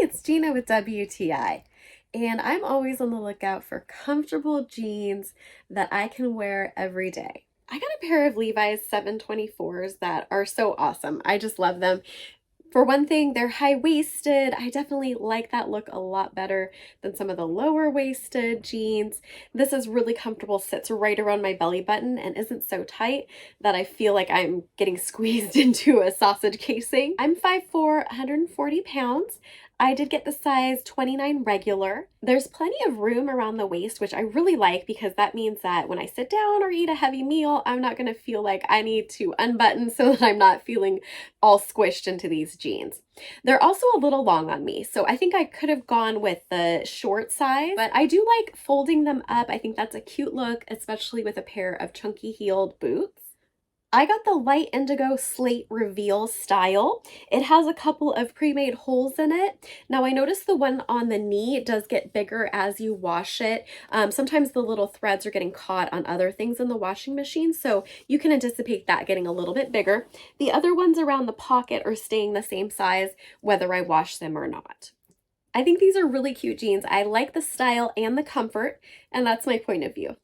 it's Gina with WTI, and I'm always on the lookout for comfortable jeans that I can wear every day. I got a pair of Levi's 724s that are so awesome. I just love them. For one thing, they're high-waisted. I definitely like that look a lot better than some of the lower-waisted jeans. This is really comfortable, sits right around my belly button and isn't so tight that I feel like I'm getting squeezed into a sausage casing. I'm 5'4", 140 pounds. I did get the size 29 regular. There's plenty of room around the waist, which I really like because that means that when I sit down or eat a heavy meal, I'm not going to feel like I need to unbutton so that I'm not feeling all squished into these jeans. They're also a little long on me, so I think I could have gone with the short size, but I do like folding them up. I think that's a cute look, especially with a pair of chunky heeled boots. I got the light indigo slate reveal style. It has a couple of pre-made holes in it. Now I noticed the one on the knee does get bigger as you wash it. Sometimes the little threads are getting caught on other things in the washing machine, so you can anticipate that getting a little bit bigger. The other ones around the pocket are staying the same size whether I wash them or not. I think these are really cute jeans. I like the style and the comfort, and that's my point of view.